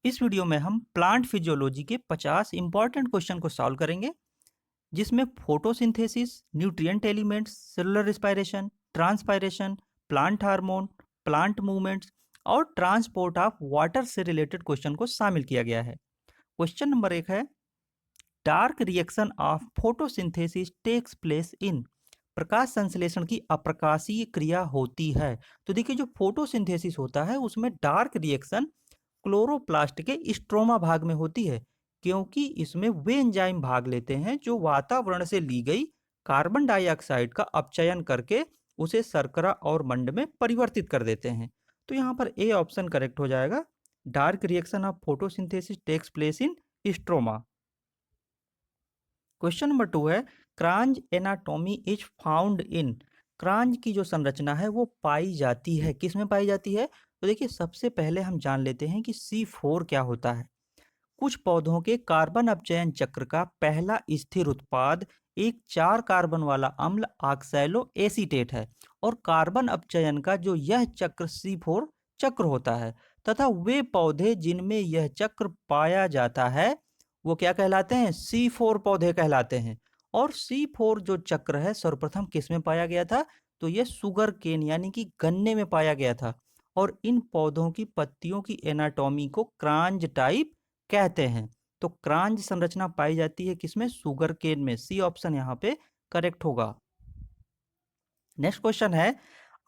इस वीडियो में हम प्लांट फिजियोलॉजी के 50 इंपॉर्टेंट क्वेश्चन को सॉल्व करेंगे, जिसमें photosynthesis, nutrient elements, cellular respiration, transpiration, plant hormone, plant movements और ट्रांसपोर्ट ऑफ वाटर से रिलेटेड क्वेश्चन को शामिल किया गया है। क्वेश्चन नंबर 1 है, dark reaction of photosynthesis takes place in. प्रकाश संश्लेषण की अप्रकाशीय क्रिया होती है। तो देखिए, जो फोटोसिंथेसिस होता है उसमें डार्क रिएक्शन क्लोरोप्लास्ट के स्ट्रोमा भाग में होती है, क्योंकि इसमें वे एंजाइम भाग लेते हैं जो वातावरण से ली गई कार्बन डाइऑक्साइड का अपचयन करके उसे शर्करा और मंड में परिवर्तित कर देते हैं। तो यहाँ पर ए ऑप्शन करेक्ट हो जाएगा। Dark reaction of photosynthesis takes place in stroma. Question number 2 है, Kranz anatomy is found in. Kranz की जो संरचना है वो पाई जाती है, किस में पाई जाती है? तो देखिए, सबसे पहले हम जान लेते हैं कि C4 क्या होता है। कुछ पौधों के कार्बन अपचयन चक्र का पहला स्थिर उत्पाद एक 4 कार्बन वाला अम्ल ऑक्सैलो एसीटेट है, और कार्बन अपचयन का जो यह चक्र C4 चक्र होता है, तथा वे पौधे जिनमें यह चक्र पाया जाता है वो क्या कहलाते हैं? C4 पौधे कहलाते हैं। और C4 जो चक्र है सर्वप्रथम किस में पाया गया था? तो यह सुगर केन यानी कि गन्ने में पाया गया था। और इन पौधों की पत्तियों की एनाटॉमी को क्रांज टाइप कहते हैं। तो क्रांज संरचना पाई जाती है किसमें? सुगर केन में। सी ऑप्शन यहाँ पे करेक्ट होगा। नेक्स्ट क्वेश्चन है,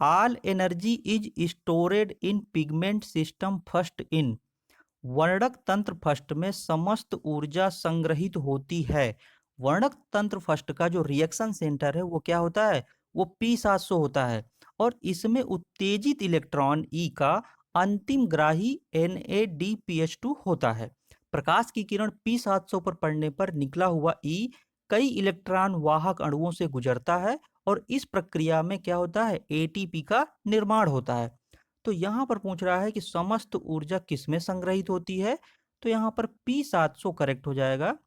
all energy is storeyed in pigment system first in. वर्णक तंत्र फर्स्ट में समस्त ऊर्जा संग्रहित होती है। वर्णक तंत्र फर्स्ट का जो रिएक्शन सेंटर है वो क्या होता है? वो P700 होता है, और इसमें उत्तेजित इलेक्ट्रॉन E का अंतिम ग्राही NADPH2 होता है। प्रकाश की किरण P700 पर पड़ने पर निकला हुआ E कई इलेक्ट्रॉन वाहक अणुओं से गुजरता है, और इस प्रक्रिया में क्या होता है? ATP का निर्माण होता है। तो यहाँ पर पूछ रहा है कि समस्त ऊर्जा किसमें संग्रहित होती है? तो यहाँ पर P700 करेक्ट हो जाएगा।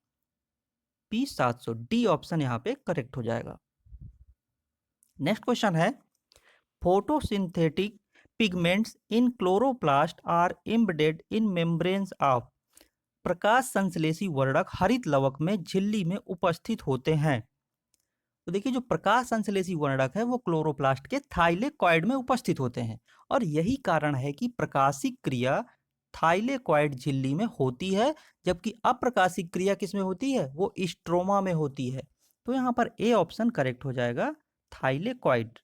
P700 डी ऑप्शन यहाँ पे करेक्ट हो जाएगा। नेक्स्ट क्वेश्चन है, photosynthetic pigments in chloroplast are embedded in membranes of. प्रकाश संश्लेषी वर्णक हरित लवक में झिल्ली में उपस्थित होते हैं। तो देखिए, जो प्रकाश संश्लेषी वर्णक है वो क्लोरोप्लास्ट के थाइलेकॉइड में उपस्थित होते हैं, और यही कारण है कि प्रकाशिक क्रिया थाइलेकॉइड झिल्ली में होती है, जबकि अप्रकाशिक क्रिया किसमें होती है? वो स्ट्रोमा में होती है। तो यहाँ पर ए ऑप्शन करेक्ट हो जाएगा, थाइलेकॉइड।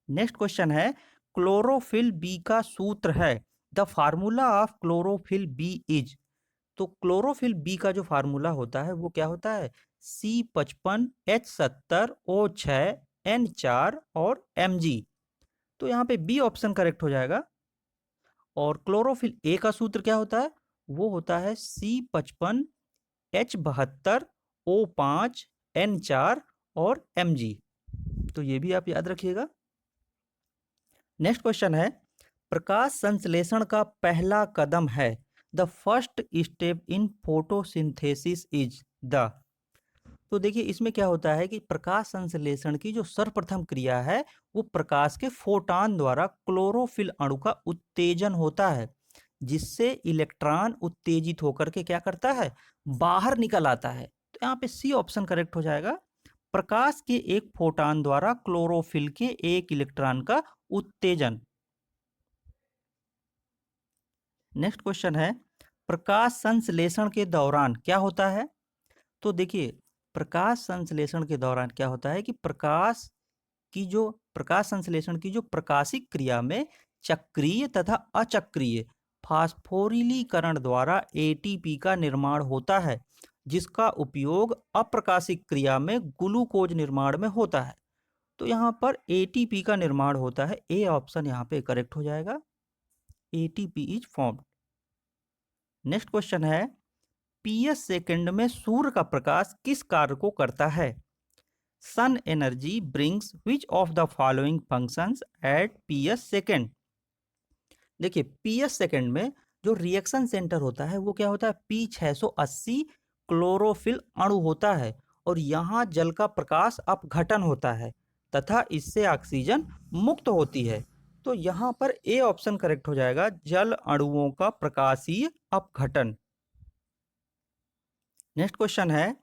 नेक्स्ट क्वेश्चन है, क्लोरोफिल बी का सूत्र है। The formula of chlorophyll b is. तो क्लोरोफिल बी का जो फार्मूला होता है वो क्या होता है? C55H70O6N4 और Mg। तो यहाँ पे बी ऑप्शन करेक्ट हो जाएगा। और क्लोरोफिल ए का सूत्र क्या होता है? वो होता है C55H72O5N4 और Mg। तो ये भी आप याद रखिएगा। नेक्स्ट क्वेश्चन है, प्रकाश संश्लेषण का पहला कदम है। The first step in photosynthesis is the. तो देखिए, इसमें क्या होता है कि प्रकाश संश्लेषण की जो सर्वप्रथम क्रिया है वो प्रकाश के फोटॉन द्वारा क्लोरोफिल अणु का उत्तेजन होता है, जिससे इलेक्ट्रॉन उत्तेजित होकर के क्या करता है? बाहर निकल आता है। तो यहाँ पे सी ऑप्शन करेक्ट हो जाएगा। प्रकाश के एक फोटॉन द्वारा क्लोरोफिल के एक इलेक्ट्रॉन का उत्तेजन। नेक्स्ट क्वेश्चन है, प्रकाश संश्लेषण के दौरान क्या होता है? तो देखिए, प्रकाश संश्लेषण के दौरान क्या होता है कि प्रकाश संश्लेषण की जो प्रकाशिक क्रिया में चक्रीय तथा अचक्रीय फास्फोरिलीकरण द्वारा एटीपी का निर्माण होता है, जिसका उपयोग अप्रकाशिक क्रिया में ग्लूकोज निर्माण में होता है। तो यहाँ पर एटीपी का निर्माण होता है। ए ऑप्शन यहाँ पे करेक्ट हो जाएगा। ATP is formed. Next question है, पीएस सेकंड में सूर्य का प्रकाश किस कार्य को करता है? Sun energy brings which of the following functions at PS second. देखिए, पीएस सेकंड में जो रिएक्शन सेंटर होता है वो क्या होता है? P680 क्लोरोफिल अणु होता है, और यहाँ जल का प्रकाश अपघटन होता है तथा इससे ऑक्सीजन मुक्त होती है। तो यहाँ पर ए ऑप्शन करेक्ट हो जाएगा, जल अणुओं का प्रकाशीय अपघटन। नेक्स्ट क्वेश्चन है,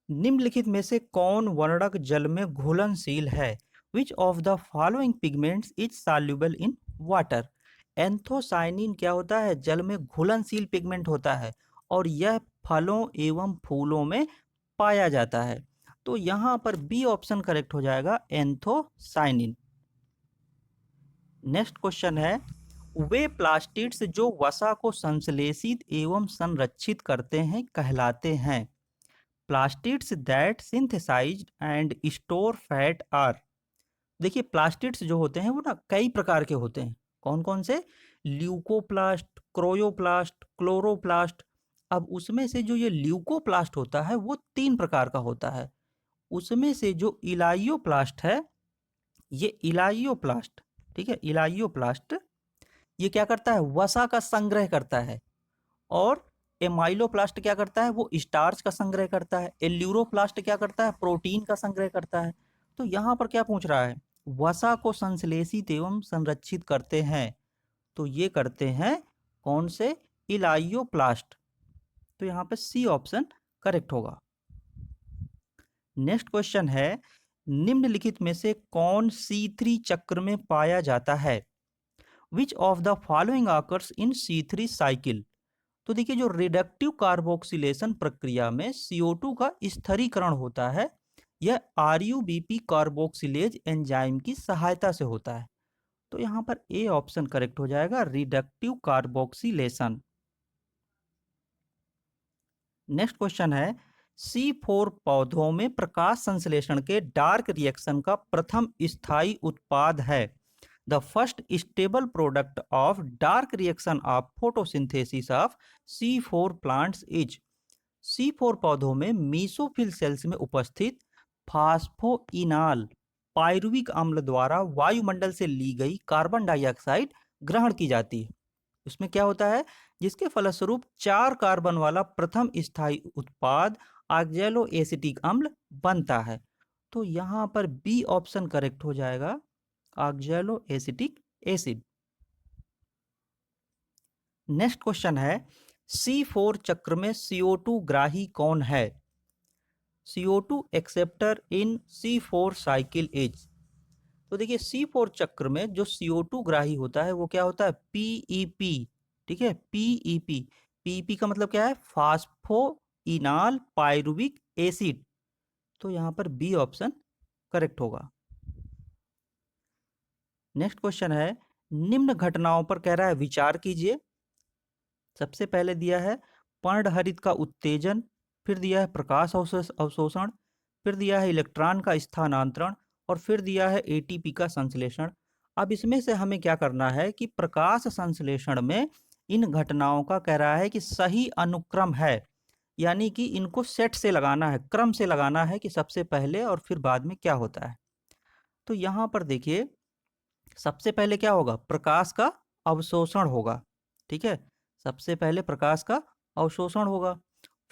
निम्नलिखित में से कौन वर्णक जल में घुलनशील है? Which of the following pigments is soluble in water? Anthocyanin क्या होता है? जल में घुलनशील पिगमेंट होता है और यह फलों एवं फूलों में पाया जाता है। तो यहाँ पर बी ऑप्शन करेक्ट हो जाएगा, एंथोसाइनिन। नेक्स्ट क्वेश्चन है, वे प्लास्टिड्स जो वसा को संश्लेषित एवं संरक्षित करते हैं कहलाते हैं? Plastids that synthesized and store fat are. देखिए प्लास्टिड्स जो होते हैं वो ना कई प्रकार के होते हैं। कौन कौन से? Leucoplast, chromoplast, chloroplast. अब उसमें से जो ये ल्यूकोप्लास्ट होता है वो 3 प्रकार का होता है। उसमें से जो इलाइयोप्लास्ट है, ये इलाइयोप्लास्ट, ठीक है, इलाइयोप्लास्ट ये क्या करता है? वसा का संग्रह करता है। और एमाइलोप्लास्ट क्या करता है? वो स्टार्च का संग्रह करता है। एल्यूरोप्लास्ट क्या करता है? प्रोटीन का संग्रह करता है। तो यहाँ पर क्या पूछ रहा है? वसा को संश्लेषित एवं संरक्षित करते हैं, तो ये करते हैं कौन से? इलाइयोप्लास्ट। तो यहाँ पे सी ऑप्शन करेक्ट होगा। नेक्स्ट क्वेश्चन है, निम्नलिखित में से कौन C3 चक्र में पाया जाता है? Which of the following occurs in C3 cycle? तो देखिए जो रिडक्टिव कार्बोक्सिलेशन प्रक्रिया में CO2 का स्थिरीकरण होता है, यह RUBP कार्बोक्सिलेज एंजाइम की सहायता से होता है। तो यहाँ पर ए ऑप्शन करेक्ट हो जाएगा, रिडक्टिव कार्बोक्सिलेशन। नेक्स्ट क्वेश्चन है, C4 पौधों में प्रकाश संश्लेषण के डार्क रिएक्शन का प्रथम स्थायी उत्पाद है। The first stable product of dark reaction of photosynthesis of C4 plants is. C4 पौधों में मीसोफिल सेल्स में उपस्थित फास्फोइनाल पायरुविक अम्ल द्वारा वायुमंडल से ली गई कार्बन डाइऑक्साइड ग्रहण की जाती है। उसमें क्या होता है? जिसके फलस्वरूप 4 कार्बन वाला प्रथम स्थायी उत्पाद ऑक्जेलो एसिटिक अम्ल बनता है। तो यहाँ पर बी ऑप्शन करेक्ट हो जाएगा, ऑक्जेलो एसिटिक एसिड। नेक्स्ट क्वेश्चन है, C4 चक्र में CO2 ग्राही कौन है? CO2 acceptor in C4 cycle is. तो देखिए C4 चक्र में जो CO2 ग्राही होता है वो क्या होता है? PEP, ठीक है, PEP। PEP का मतलब क्या है? फास्फोइनाल पायरुविक एसिड। तो यहाँ पर बी ऑप्शन करेक्ट होगा। नेक्स्ट क्वेश्चन है, निम्न घटनाओं पर कह रहा है विचार कीजिए। सबसे पहले दिया है पर्णहरित का उत्तेजन, फिर दिया है प्रकाश अवशोषण, फिर दिया है इलेक्ट्रॉन का स्थानांतरण और फिर दिया है एटीपी का संश्लेषण। अब इसमें से हमें क्या करना है कि प्रकाश संश्लेषण में इन घटनाओं का कह रहा है कि सही अनुक्रम है, यानी कि इनको सेट से लगाना है, क्रम से लगाना है कि सबसे पहले और फिर बाद में क्या होता है। तो यहाँ पर देखिए सबसे पहले क्या होगा? प्रकाश का अवशोषण होगा, ठीक है, सबसे पहले प्रकाश का अवशोषण होगा।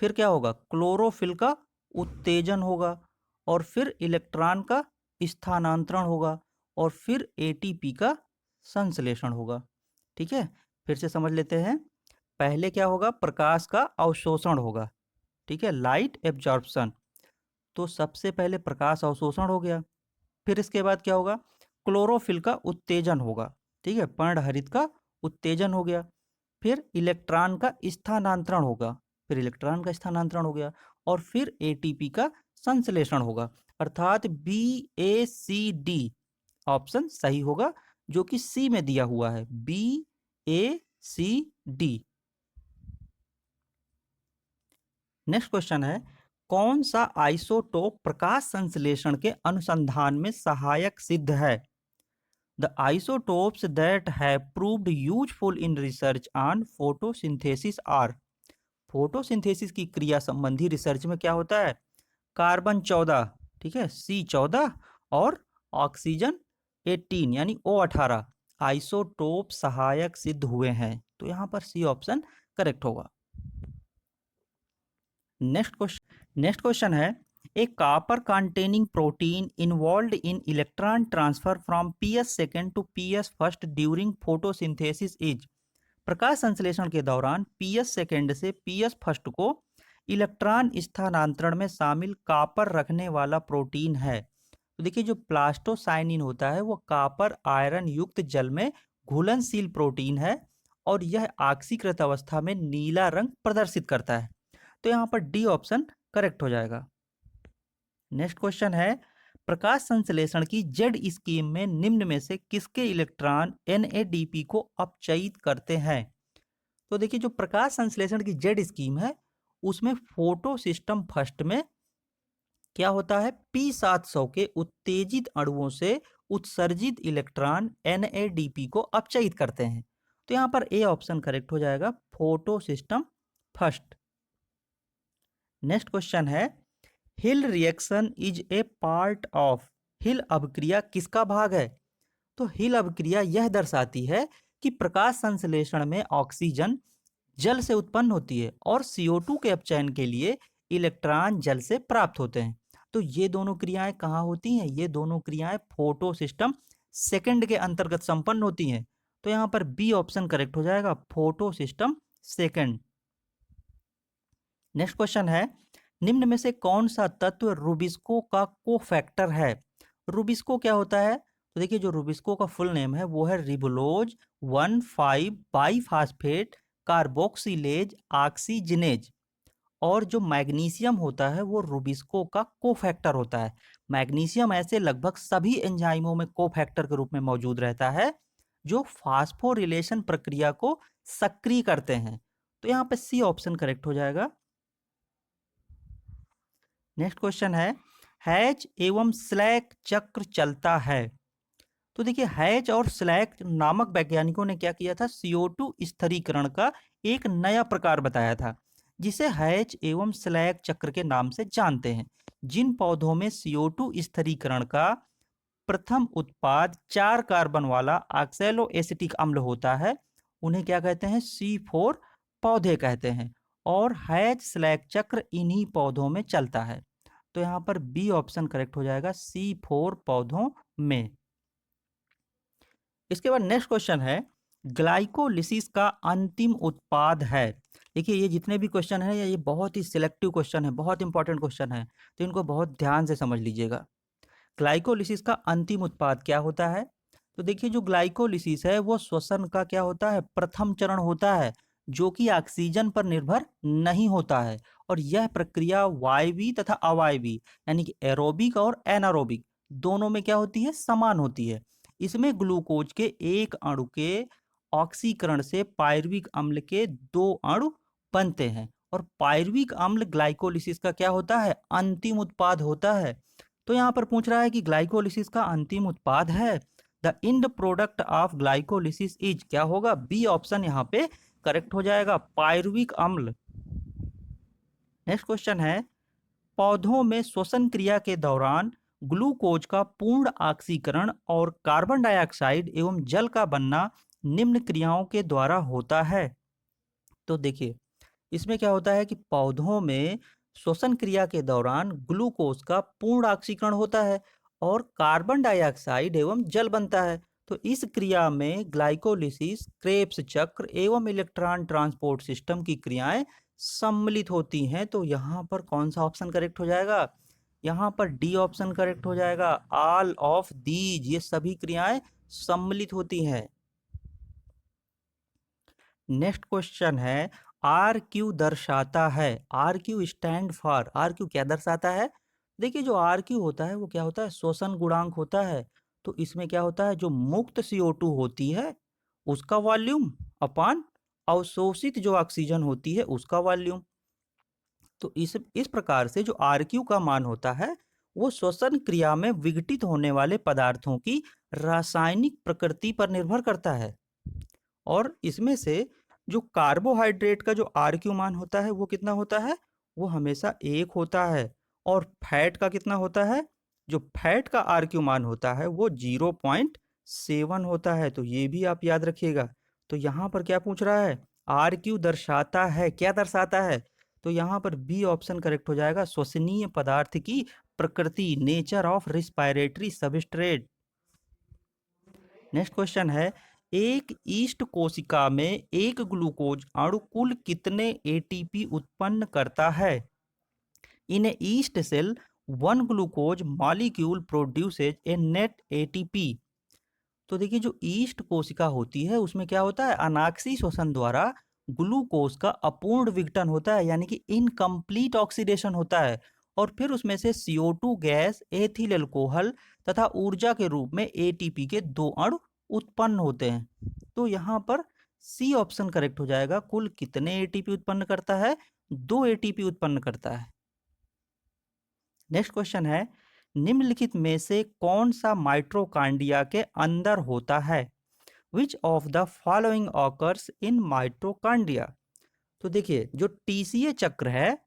फिर क्या होगा? क्लोरोफिल का उत्तेजन होगा और फिर इलेक्ट्रॉन का स्थानांतरण होगा और फिर एटीपी का संश्लेषण होगा, ठीक है। फिर से समझ लेते हैं। पहले क्या होगा? प्रकाश का अवशोषण होगा, ठीक है, लाइट एब्जॉर्प्शन। तो सबसे पहले प्रकाश अवशोषण हो गया। फिर इसके बाद क्या होगा? क्लोरोफिल का उत्तेजन होगा, ठीक है, पर्णहरित का उत्तेजन हो गया। फिर इलेक्ट्रॉन का स्थानांतरण होगा, फिर इलेक्ट्रॉन का स्थानांतरण हो गया और फिर एटीपी का संश्लेषण होगा। अर्थात BACD ऑप्शन सही होगा, जो कि सी में दिया हुआ है, BACD। नेक्स्ट क्वेश्चन है, कौन सा आइसोटोप प्रकाश संश्लेषण के अनुसंधान में सहायक सिद्ध है? The isotopes that have proved useful in research on photosynthesis are। Photosynthesis की क्रिया संबंधी रिसर्च में क्या होता है? कार्बन 14, ठीक है, C14 और ऑक्सीजन 18 यानी O18 आइसोटोप सहायक सिद्ध हुए हैं। तो यहाँ पर सी ऑप्शन करेक्ट होगा। नेक्स्ट क्वेश्चन है, A copper containing protein involved in electron transfer from ps second to ps first during photosynthesis is। प्रकाश संश्लेषण के दौरान ps सेकेंड से ps फर्स्ट को इलेक्ट्रॉन स्थानांतरण में शामिल कॉपर रखने वाला प्रोटीन है। तो देखिए जो प्लास्टोसाइनिन होता है वो कॉपर आयरन युक्त जल में घुलनशील प्रोटीन है और यह ऑक्सीकृत अवस्था में नीला रंग प्रदर्शित करता है। तो यहाँ पर डी ऑप्शन करेक्ट हो जाएगा। नेक्स्ट क्वेश्चन है, प्रकाश संश्लेषण की जेड स्कीम में निम्न में से किसके इलेक्ट्रॉन NADP को अपचयित करते हैं। तो देखिए जो प्रकाश संश्लेषण की जेड स्कीम है उसमें फोटो सिस्टम फर्स्ट में क्या होता है, P700 के उत्तेजित अणुओं से उत्सर्जित इलेक्ट्रॉन NADP को अपचयित करते हैं। तो यहाँ पर ए ऑप्शन करेक्ट हो जाएगा, photosystem first. Next question है, Hill reaction is a part of. Hill अभिक्रिया किसका भाग है। तो हिल अभिक्रिया यह दर्शाती है कि प्रकाश संश्लेषण में ऑक्सीजन जल से उत्पन्न होती है और CO2 के अपचयन के लिए इलेक्ट्रॉन जल से प्राप्त होते हैं। तो ये दोनों क्रियाएं कहाँ होती हैं, ये दोनों क्रियाएं फोटो सिस्टम सेकंड के अंतर्गत संपन्न होती हैं। तो यहाँ पर बी ऑप्शन करेक्ट हो जाएगा, photo system second. Next question है, निम्न में से कौन सा तत्व रूबिस्को का कोफैक्टर है। रूबिस्को क्या होता है। तो देखिए जो रूबिस्को का फुल नेम है वो है रिबोलोज 1,5 बाईफास्फेट कार्बोक्सिलेज ऑक्सीजनेज। और जो मैग्नीशियम होता है वो रूबिस्को का कोफैक्टर होता है। मैग्नीशियम ऐसे लगभग सभी एंजाइमों में कोफैक्टर के रूप में मौजूद रहता है जो फास्फोरिलेशन प्रक्रिया को सक्रिय करते हैं। तो यहाँ पे सी ऑप्शन करेक्ट हो जाएगा। नेक्स्ट क्वेश्चन है, हैच एवं स्लैक चक्र चलता है। तो देखिए हैच और स्लैक नामक वैज्ञानिकों ने क्या किया था, CO2 स्थिरीकरण का एक नया प्रकार बताया था जिसे हैच एवं स्लैक चक्र के नाम से जानते हैं। जिन पौधों में CO2 स्थिरीकरण का प्रथम उत्पाद 4 कार्बन वाला ऑक्सैलोएसिटिक अम्ल होता है उन्हें क्या कहते हैं, C4 पौधे कहते हैं। और हैच स्लैक चक्र इन्हीं पौधों में चलता है। तो यहाँ पर बी ऑप्शन करेक्ट हो जाएगा, C4 पौधों में। इसके बाद नेक्स्ट क्वेश्चन है, ग्लाइकोलिसिस का अंतिम उत्पाद है। देखिए ये जितने भी क्वेश्चन है ये बहुत ही सिलेक्टिव क्वेश्चन है, बहुत इंपॉर्टेंट क्वेश्चन है, तो इनको बहुत ध्यान से समझ लीजिएगा। ग्लाइकोलिसिस का अंतिम उत्पाद क्या होता है। तो देखिए जो ग्लाइकोलिसिस है वो श्वसन का क्या होता है, प्रथम चरण होता है जो कि ऑक्सीजन पर निर्भर नहीं होता है। और यह प्रक्रिया वायवीय तथा अवायवीय यानी कि एरोबिक और एनारोबिक दोनों में क्या होती है, समान होती है। इसमें ग्लूकोज के एक अणु के ऑक्सीकरण से पायरुविक अम्ल के 2 अणु बनते हैं और पायरुविक अम्ल ग्लाइकोलिसिस का क्या होता है, अंतिम उत्पाद होता है। तो यहाँ पर पूछ रहा है कि ग्लाइकोलिसिस का अंतिम उत्पाद है, the end product of glycolysis is, क्या होगा, बी ऑप्शन यहाँ पे करेक्ट हो जाएगा, पायरुविक अम्ल। नेक्स्ट क्वेश्चन है, पौधों में श्वसन क्रिया के दौरान ग्लूकोज का पूर्ण ऑक्सीकरण और कार्बन डाइऑक्साइड एवं जल का बनना निम्न क्रियाओं के द्वारा होता है। तो देखिए इसमें क्या होता है कि पौधों में श्वसन क्रिया के दौरान ग्लूकोज का पूर्ण ऑक्सीकरण होता है और कार्बन डाइऑक्साइड एवं जल बनता है। तो इस क्रिया में ग्लाइकोलिसिस, क्रेब्स चक्र एवं इलेक्ट्रॉन ट्रांसपोर्ट सिस्टम की क्रियाएं सम्मिलित होती हैं। तो यहाँ पर कौन सा ऑप्शन करेक्ट हो जाएगा, यहाँ पर डी ऑप्शन करेक्ट हो जाएगा, ऑल ऑफ दीज, ये सभी क्रियाएं सम्मिलित होती हैं। नेक्स्ट क्वेश्चन है, RQ दर्शाता है, RQ स्टैंड फॉर, RQ क्या दर्शाता है। देखिए जो RQ होता है वो क्या होता है, श्वसन गुणांक होता है। तो इसमें क्या होता है, जो मुक्त CO2 होती है उसका वॉल्यूम अपान अवशोषित जो ऑक्सीजन होती है उसका वॉल्यूम। तो इस प्रकार से जो RQ का मान होता है वो श्वसन क्रिया में विघटित होने वाले पदार्थों की रासायनिक प्रकृति पर निर्भर करता है। और इसमें से जो कार्बोहाइड्रेट का जो RQ मान होता है वो कितना होता है, वो हमेशा 1 होता है। और फैट का कितना होता है, जो फैट का RQ मान होता है वो 0.7 होता है। तो ये भी आप याद रखिएगा। तो यहाँ पर क्या पूछ रहा है, RQ दर्शाता है, क्या दर्शाता है, तो यहाँ पर बी ऑप्शन करेक्ट हो जाएगा, श्वसनीय पदार्थ की प्रकृति, nature of respiratory substrate. Next question है, एक ईस्ट कोशिका में एक ग्लूकोज अणु कुल कितने एटीपी उत्पन्न करता है? In a yeast cell one glucose molecule produces a net ATP. तो देखिए जो ईस्ट कोशिका होती है उसमें क्या होता है, अनाक्षी श्वसन द्वारा ग्लूकोज का अपूर्ण विघटन होता है, यानी कि इनकम्प्लीट ऑक्सीडेशन होता है, और फिर उसमें से CO2 गैस, एथिल अल्कोहल तथा ऊर्जा के रूप में एटीपी के 2 अणु उत्पन्न होते हैं। तो यहाँ पर सी ऑप्शन करेक्ट हो जाएगा, कुल कितने एटीपी उत्पन्न करता है? 2 एटीपी उत्पन्न करता है। नेक्स्ट क्वेश्चन है, निम्नलिखित में से कौन सा माइटोकॉन्ड्रिया के अंदर होता है? Which of the following occurs in mitochondria? तो देखिए जो टीसीए चक्र है,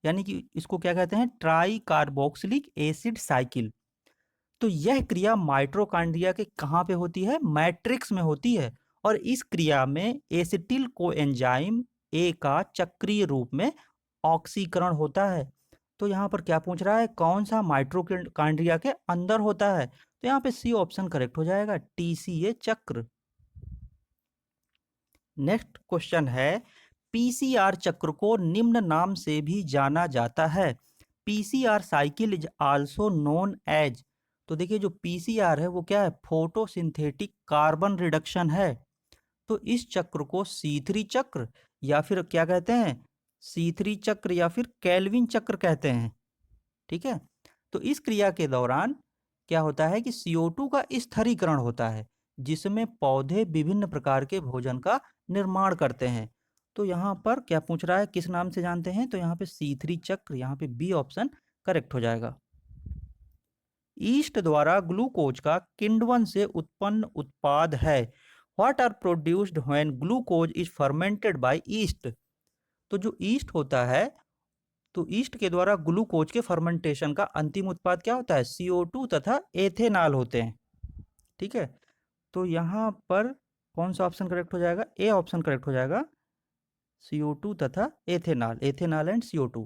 यानी कि इसको क्या कहते हैं, ट्राई कार्बोक्सिलिक एसिड साइकिल। तो यह क्रिया माइटोकॉन्ड्रिया के कहाँ पे होती है? मैट्रिक्स में होती है, और इस क्रिया में एसिटिल कोएंजाइम ए का चक्रीय रूप में ऑक्सीकरण होता है। तो यहाँ पर क्या पूछ रहा है, कौन सा माइटोकॉन्ड्रिया के अंदर होता है? तो यहाँ पे सी ऑप्शन करेक्ट हो जाएगा, टीसीए चक्र। नेक्स्ट क्वेश्चन है, पीसीआर चक्र को निम्न नाम से भी जाना जाता है। PCR cycle is also known as. तो देखिए जो पीसीआर है वो क्या है, फोटोसिंथेटिक कार्बन रिडक्शन है। तो इस चक्र को C3 चक्र या फिर क्या कहते हैं, C3 चक्र या फिर केल्विन चक्र कहते हैं। ठीक है, तो इस क्रिया के दौरान क्या होता है कि CO2 का स्थिरीकरण होता है, जिसमें पौधे विभिन्न प्रकार के भोजन का निर्माण करते हैं। तो यहाँ पर क्या पूछ रहा है, किस नाम से जानते हैं? तो यहाँ पे C3 चक्र, यहाँ पे बी ऑप्शन करेक्ट हो जाएगा। ईस्ट द्वारा ग्लूकोज का किण्वन से उत्पन्न उत्पाद है। What are produced when glucose is fermented by yeast? तो जो ईस्ट होता है, तो ईस्ट के द्वारा ग्लूकोज के फर्मेंटेशन का अंतिम उत्पाद क्या होता है? CO2 तथा एथेनॉल होते हैं। ठीक है, तो यहाँ पर कौन सा ऑप्शन करेक्ट हो जाएगा? ए ऑप्शन करेक्ट हो जाएगा, CO2 तथा ethanol, ethanol and CO2।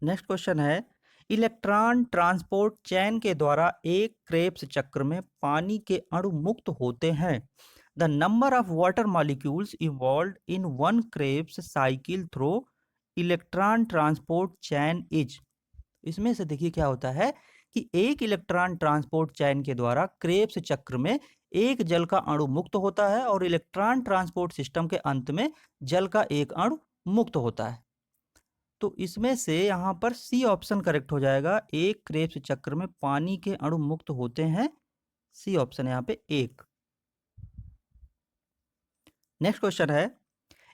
Next question है, इलेक्ट्रॉन ट्रांसपोर्ट चैन के द्वारा एक क्रेब्स चक्र में पानी के अणु मुक्त होते हैं। The number of water molecules evolve in one Krebs cycle through electron transport chain is. इसमें से देखिए क्या होता है कि एक इलेक्ट्रॉन ट्रांसपोर्ट चैन के द्वारा क्रेब्स चक्र में एक जल का अणु मुक्त होता है, और इलेक्ट्रॉन ट्रांसपोर्ट सिस्टम के अंत में जल का एक अणु मुक्त होता है। तो इसमें से यहाँ पर सी ऑप्शन करेक्ट हो जाएगा, एक क्रेब्स चक्र में पानी के अणु मुक्त होते हैं। सी ऑप्शन यहाँ पे एक। नेक्स्ट क्वेश्चन है,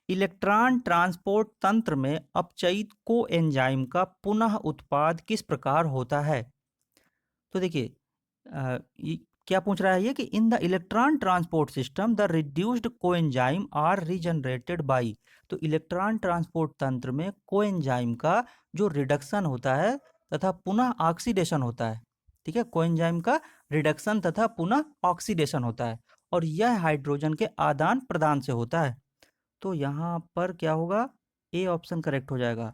इलेक्ट्रॉन ट्रांसपोर्ट तंत्र में अपचयित कोएंजाइम का पुनः उत्पाद किस प्रकार होता है? तो देखिए क्या पूछ रहा है ये कि in the electron transport system the reduced coenzyme are regenerated by. तो इलेक्ट्रॉन ट्रांसपोर्ट तंत्र में कोएंजाइम का जो रिडक्शन होता है तथा पुनः ऑक्सीडेशन होता है। ठीक है, कोएंजाइम का रिडक्शन तथा पुनः ऑक्सीडेशन होता है, और यह हाइड्रोजन के आदान प्रदान से होता है। तो यहाँ पर क्या होगा, ए ऑप्शन करेक्ट हो जाएगा।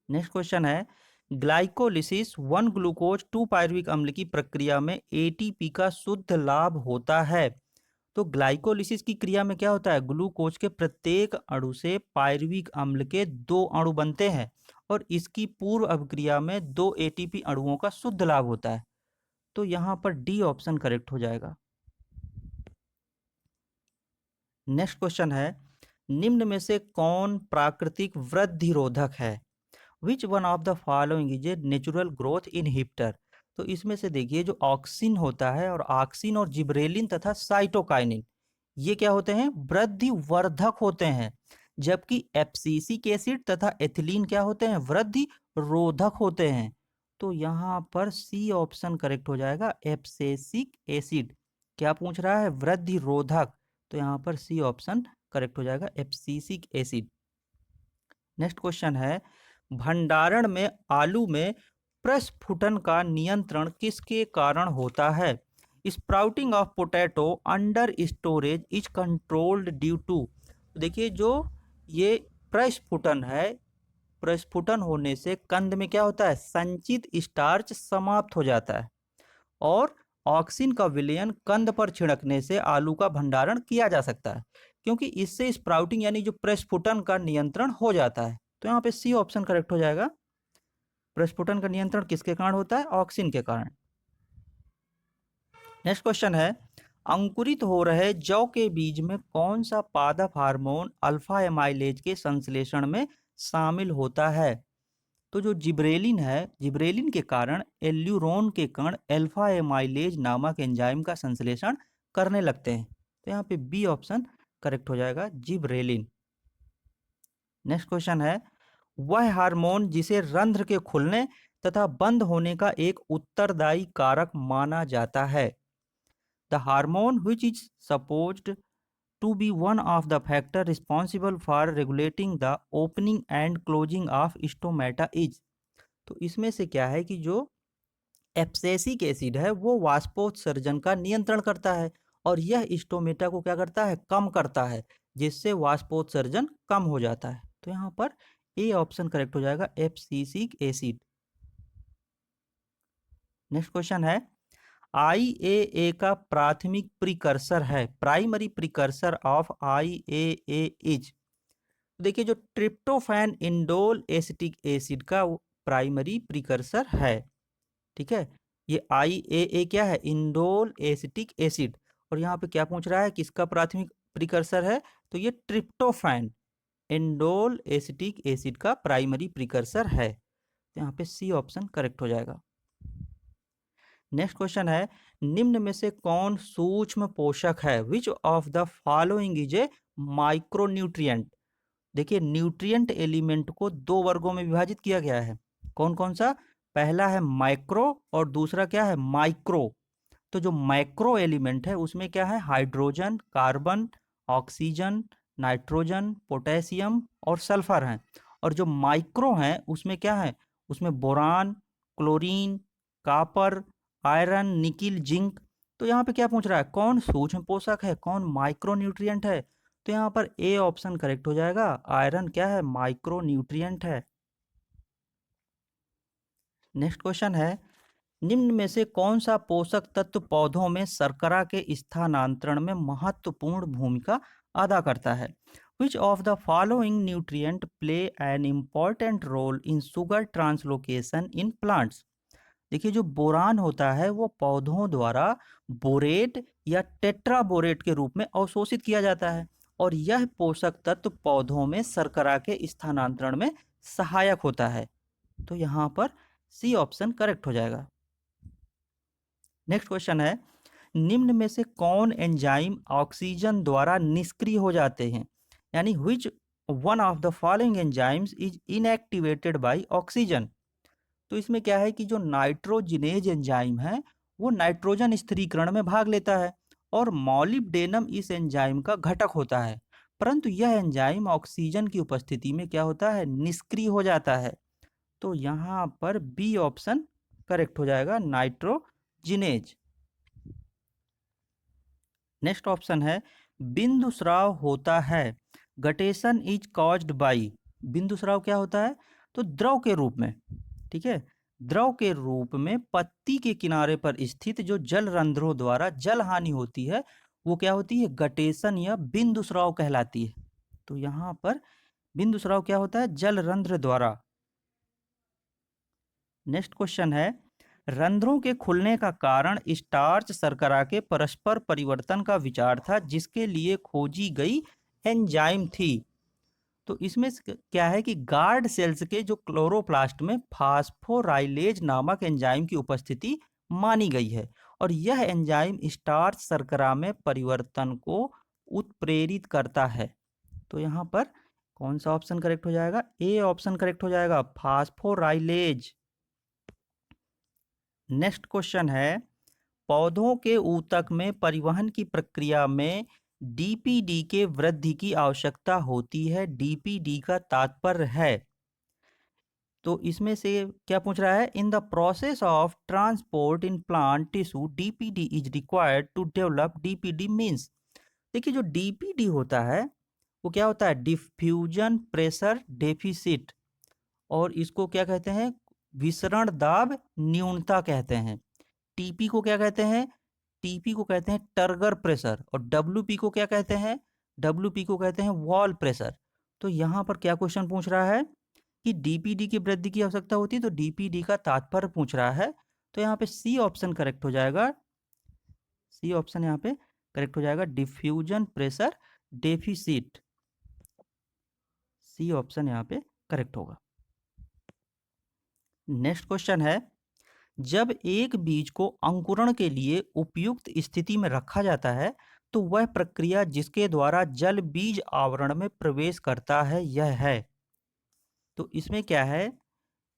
नेक्स्ट क्वेश्चन है, ग्लाइकोलिसिस 1 ग्लूकोज 2 पायरुविक अम्ल की प्रक्रिया में एटीपी का शुद्ध लाभ होता है। तो ग्लाइकोलिसिस की क्रिया में क्या होता है, ग्लूकोज के प्रत्येक अणु से पायरुविक अम्ल के 2 अणु बनते हैं, और इसकी पूर्व अभिक्रिया में 2 एटीपी अणुओं का शुद्ध लाभ होता है। तो यहाँ पर डी ऑप्शन करेक्ट हो जाएगा। नेक्स्ट क्वेश्चन है, निम्न में से कौन प्राकृतिक वृद्धिरोधक है? Which one of the following is a natural growth inhibitor? तो इसमें से देखिए जो ऑक्सिन होता है, और ऑक्सिन और जिब्रेलिन तथा साइटोकाइनिन, ये क्या होते हैं, वृद्धि वर्धक होते हैं, जबकि एब्सिसिक एसिड तथा एथिलीन क्या होते हैं, वृद्धि रोधक होते हैं। तो यहाँ पर सी ऑप्शन करेक्ट हो जाएगा, एब्सिसिक एसिड। क्या पूछ रहा है, वृद्धि रोधक, तो यहाँ पर सी ऑप्शन करेक्ट हो जाएगा, एब्सिसिक एसिड। नेक्स्ट क्वेश्चन है, भंडारण में आलू में प्रस्फुटन का नियंत्रण किसके कारण होता है? Sprouting of potato under storage is controlled due to. देखिए जो ये प्रस्फुटन है, प्रस्फुटन होने से कंद में क्या होता है, संचित स्टार्च समाप्त हो जाता है और ऑक्सिन का विलयन कंद पर छिड़कने से आलू का भंडारण किया जा सकता है, क्योंकि इससे स्प्राउटिंग यानी जो प्रस्फुटन का नियंत्रण हो जाता है। तो यहाँ पे सी ऑप्शन करेक्ट हो जाएगा। प्रस्फुटन का नियंत्रण किसके कारण होता है, ऑक्सिन के कारण। नेक्स्ट क्वेश्चन है, अंकुरित हो रहे जौ के बीज में कौन सा पादप हार्मोन अल्फा एमाइलेज के संश्लेषण में शामिल होता है। तो जो जिब्रेलिन है, जिब्रेलिन के कारण एल्यूरोन के कण अल्फा एमाइलेज नामक एंजाइम का संश्लेषण करने लगते हैं। तो यहाँ पे बी ऑप्शन करेक्ट हो जाएगा, जिब्रेलिन। नेक्स्ट क्वेश्चन है, वह हार्मोन जिसे रंध्र के खुलने तथा बंद होने का एक उत्तरदायी कारक माना जाता है। The hormone which is supposed to be one of the factor responsible for regulating the opening and closing of stomata is। तो इसमें से क्या है कि जो एब्सेसिक एसिड है वो वाष्पोत्सर्जन का नियंत्रण करता है और यह स्टोमेटा को क्या करता है, कम करता है, जिससे वाष्पोत्सर्जन कम हो जाता है। तो यहाँ पर ए ऑप्शन करेक्ट हो जाएगा, एब्सेसिक एसिड। नेक्स्ट क्वेश्चन है, IAA का प्राथमिक प्रिकर्सर है, primary precursor of IAA is. देखिए जो ट्रिप्टोफैन इंडोल एसिटिक एसिड का प्राइमरी प्रिकर्सर है, ठीक है। ये IAA क्या है, इंडोल एसिटिक एसिड। और यहाँ पे क्या पूछ रहा है, किसका प्राथमिक प्रिकर्सर है, तो ये ट्रिप्टोफैन इंडोल एसिटिक एसिड का प्राइमरी प्रिकर्सर है। तो यहाँ पे सी ऑप्शन करेक्ट हो जाएगा। नेक्स्ट क्वेश्चन है, निम्न में से कौन सूक्ष्म पोषक है, which of the following is a micronutrient. देखिए न्यूट्रिएंट एलिमेंट को दो वर्गों में विभाजित किया गया है, कौन कौन सा, पहला है माइक्रो और दूसरा क्या है, माइक्रो। तो जो माइक्रो एलिमेंट है उसमें क्या है, hydrogen, carbon, oxygen, nitrogen, potassium और सल्फर हैं। और जो माइक्रो हैं उसमें क्या है, उसमें boron, chlorine, copper, iron, nickel, zinc. तो यहाँ पे क्या पूछ रहा है, कौन सूक्ष्म पोषक है, कौन माइक्रो न्यूट्रिएंट है। तो यहाँ पर ए ऑप्शन करेक्ट हो जाएगा, आयरन क्या है, माइक्रो न्यूट्रिएंट है। नेक्स्ट क्वेश्चन है, निम्न में से कौन सा पोषक तत्व पौधों में शर्करा के स्थानांतरण में महत्वपूर्ण भूमिका अदा करता है। Which of the following nutrient play an important role in sugar translocation in plants. देखिए जो बोरान होता है वो पौधों द्वारा बोरेट या टेट्राबोरेट के रूप में अवशोषित किया जाता है और यह पोषक तत्व पौधों में शर्करा के स्थानांतरण में सहायक होता है। तो यहाँ पर सी ऑप्शन करेक्ट हो जाएगा। नेक्स्ट क्वेश्चन है, निम्न में से कौन एंजाइम ऑक्सीजन द्वारा निष्क्रिय हो जाते हैं, यानी which one of the following enzymes is inactivated by oxygen. तो इसमें क्या है कि जो नाइट्रोजिनेज एंजाइम है वो नाइट्रोजन स्थिरीकरण में भाग लेता है और मॉलिब्डेनम इस एंजाइम का घटक होता है, परंतु यह एंजाइम ऑक्सीजन की उपस्थिति में क्या होता है, निष्क्रिय हो जाता है। तो यहाँ पर बी ऑप्शन करेक्ट हो जाएगा, नाइट्रोजिनेज। नेक्स्ट ऑप्शन है, बिंदुस्राव होता है, गटेशन इज कॉज्ड बाई। बिंदुस्राव क्या होता है, तो द्रव के रूप में, ठीक है, द्रव के रूप में पत्ती के किनारे पर स्थित जो जल रंध्रों द्वारा जल हानि होती है वो क्या होती है, गटेशन या बिंदुस्राव कहलाती है। तो यहाँ पर बिंदुस्राव क्या होता है, जल रंध्र द्वारा। नेक्स्ट क्वेश्चन है, रंध्रों के खुलने का कारण स्टार्च शर्करा के परस्पर परिवर्तन का विचार था जिसके लिए खोजी गई एंजाइम थी। तो इसमें क्या है कि गार्ड सेल्स के जो क्लोरोप्लास्ट में फास्फोराइलेज नामक एंजाइम की उपस्थिति मानी गई है और यह एंजाइम स्टार्च शर्करा में परिवर्तन को उत्प्रेरित करता है। तो यहाँ पर कौन सा ऑप्शन करेक्ट हो जाएगा, ए ऑप्शन करेक्ट हो जाएगा, फास्फोराइलेज। नेक्स्ट क्वेश्चन है, पौधों के ऊतक में परिवहन की प्रक्रिया में डीपीडी के वृद्धि की आवश्यकता होती है, डीपीडी का तात्पर्य है। तो इसमें से क्या पूछ रहा है, in the process of transport in plant tissue DPD is required to develop DPD means. देखिए जो डीपीडी होता है वो क्या होता है, डिफ्यूजन प्रेशर डेफिसिट, और इसको क्या कहते हैं, विसरण दाब न्यूनता कहते हैं। टीपी को क्या कहते हैं, टीपी को कहते हैं टर्गर प्रेशर, और डब्ल्यूपी को क्या कहते हैं, डब्ल्यूपी को कहते हैं वॉल प्रेशर। तो यहाँ पर क्या क्वेश्चन पूछ रहा है कि डीपीडी की वृद्धि की आवश्यकता होती है, तो डीपीडी का तात्पर्य पूछ रहा है। तो यहाँ पे सी ऑप्शन करेक्ट हो जाएगा, सी ऑप्शन यहाँ पे करेक्ट हो जाएगा, diffusion pressure deficit. C option यहाँ पे करेक्ट होगा। नेक्स्ट क्वेश्चन है, जब एक बीज को अंकुरण के लिए उपयुक्त स्थिति में रखा जाता है तो वह प्रक्रिया जिसके द्वारा जल बीज आवरण में प्रवेश करता है यह है। तो इसमें क्या है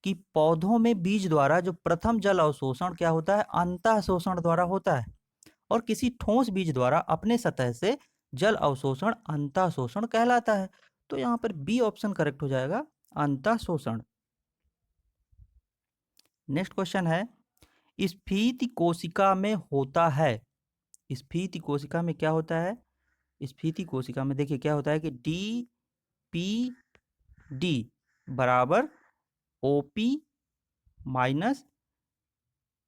कि पौधों में बीज द्वारा जो प्रथम जल अवशोषण क्या होता है, अंतः शोषण द्वारा होता है, और किसी ठोस बीज द्वारा अपने सतह से जल अवशोषण अंतः शोषण कहलाता है। तो यहाँ पर बी ऑप्शन करेक्ट हो जाएगा, अंतः शोषण। नेक्स्ट क्वेश्चन है, स्फीति कोशिका में होता है, स्फीति कोशिका में क्या होता है, स्फीति कोशिका में देखिए क्या होता है कि डी पी डी बराबर ओपी माइनस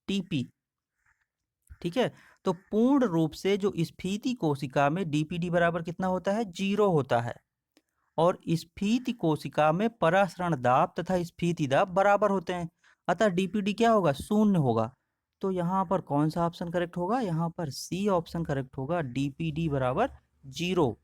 टीपी। ठीक है, तो पूर्ण रूप से जो स्फीति कोशिका में डीपीडी बराबर कितना होता है, 0 होता है, और स्फीति कोशिका में परासरण दाब तथा स्फीति दाब बराबर होते हैं, अतः डीपीडी क्या होगा, 0 होगा। तो यहाँ पर कौन सा ऑप्शन करेक्ट होगा, यहाँ पर सी ऑप्शन करेक्ट होगा, डीपीडी बराबर 0।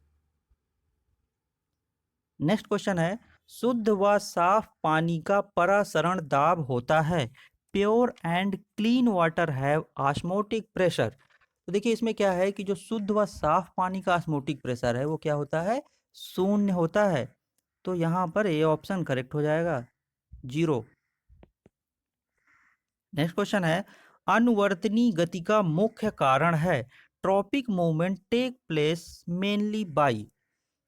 नेक्स्ट क्वेश्चन है, शुद्ध व साफ पानी का परासरण दाब होता है, pure and clean water have osmotic pressure. तो देखिए इसमें क्या है कि जो शुद्ध व साफ पानी का ऑस्मोटिक प्रेशर है वो क्या होता है, 0 होता है। तो यहाँ पर ए ऑप्शन करेक्ट हो जाएगा, 0। नेक्स्ट क्वेश्चन है, अनुवर्तनी गति का मुख्य कारण है, tropic movement take place mainly by.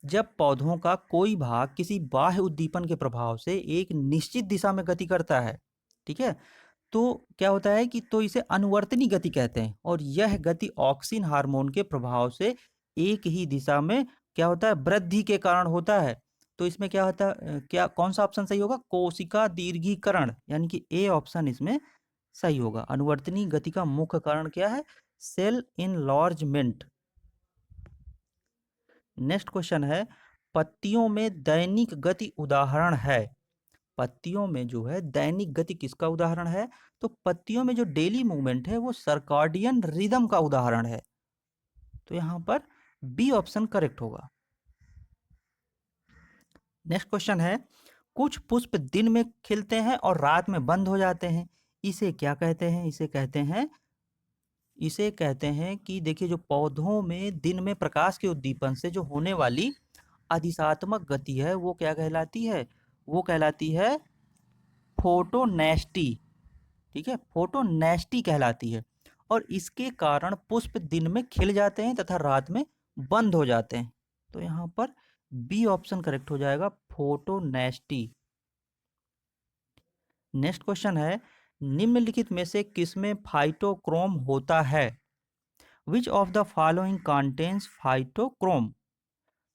जब पौधों का कोई भाग किसी बाह्य उद्दीपन के प्रभाव से एक निश्चित दिशा में गति करता है, ठीक है, तो क्या होता है कि तो इसे अनुवर्तनी गति कहते हैं, और यह गति ऑक्सिन हार्मोन के प्रभाव से एक ही दिशा में क्या होता है, वृद्धि के कारण होता है। तो इसमें क्या होता है, क्या कौन सा ऑप्शन सही होगा, कोशिका दीर्घीकरण, यानी कि ए ऑप्शन इसमें सही होगा। अनुवर्तनी गति का मुख्य कारण क्या है, सेल इनलार्जमेंट। नेक्स्ट क्वेश्चन है, पत्तियों में दैनिक गति उदाहरण है, पत्तियों में जो है दैनिक गति किसका उदाहरण है, तो पत्तियों में जो डेली मूवमेंट है वो सर्काडियन रिदम का उदाहरण है। तो यहां पर बी ऑप्शन करेक्ट होगा। नेक्स्ट क्वेश्चन है, कुछ पुष्प दिन में खिलते हैं और रात में बंद हो जाते हैं, इसे क्या कहते हैं, इसे कहते हैं कि देखिए जो पौधों में दिन में प्रकाश के उद्दीपन से जो होने वाली अधिशात्मक गति है वो क्या कहलाती है, वो कहलाती है फोटोनेस्टी। ठीक है, फोटोनेस्टी कहलाती है, और इसके कारण पुष्प दिन में खिल जाते हैं तथा रात में बंद हो जाते हैं। तो यहाँ पर बी ऑप्शन करेक्ट हो जाएगा, फोटोनेस्टी। नेक्स्ट क्वेश्चन है, निम्नलिखित में से किसमें फाइटोक्रोम होता है, which of the following contains phytochrome.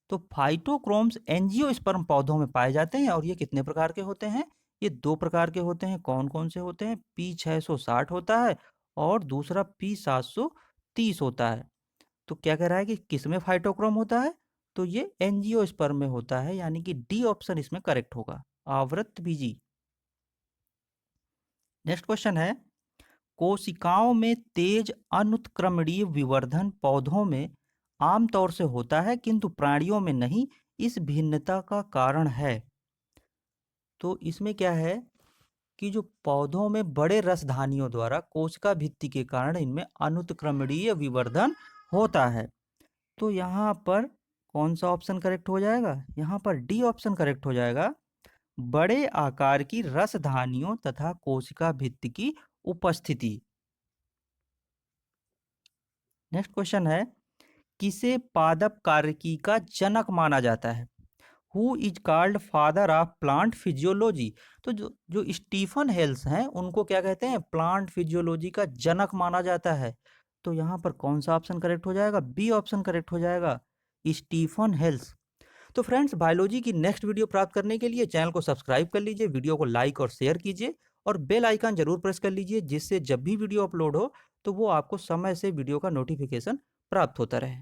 तो फाइटोक्रोम्स एंजियोस्पर्म पौधों में पाए जाते हैं, और ये कितने प्रकार के होते हैं, ये 2 प्रकार के होते हैं। कौन कौन से होते हैं, P660 होता है और दूसरा P730 होता है। तो क्या कह रहा है कि किसमें फाइटोक्रोम होता है, तो ये एंजियोस्पर्म में होता है, यानी कि डी ऑप्शन इसमें करेक्ट होगा, आवृत बीजी। नेक्स्ट क्वेश्चन है, कोशिकाओं में तेज अनुत्क्रमणीय विवर्धन पौधों में आमतौर से होता है किंतु प्राणियों में नहीं, इस भिन्नता का कारण है। तो इसमें क्या है कि जो पौधों में बड़े रसधानियों द्वारा कोशिका भित्ति के कारण इनमें अनुत्क्रमणीय विवर्धन होता है। तो यहाँ पर कौन सा ऑप्शन करेक्ट हो जाएगा, यहाँ पर डी ऑप्शन करेक्ट हो जाएगा, बड़े आकार की रसधानियों तथा कोशिका भित्ति की उपस्थिति। नेक्स्ट क्वेश्चन है, किसे पादप कार्यकी का जनक माना जाता है, who is called father of plant physiology. तो जो जो स्टीफन हेल्स हैं उनको क्या कहते हैं, प्लांट फिजियोलॉजी का जनक माना जाता है। तो यहाँ पर कौन सा ऑप्शन करेक्ट हो जाएगा, बी ऑप्शन करेक्ट हो जाएगा, स्टीफन हेल्स। तो फ्रेंड्स, बायोलॉजी की नेक्स्ट वीडियो प्राप्त करने के लिए चैनल को सब्सक्राइब कर लीजिए, वीडियो को लाइक और शेयर कीजिए और बेल आइकन जरूर प्रेस कर लीजिए, जिससे जब भी वीडियो अपलोड हो तो वो आपको समय से वीडियो का नोटिफिकेशन प्राप्त होता रहे।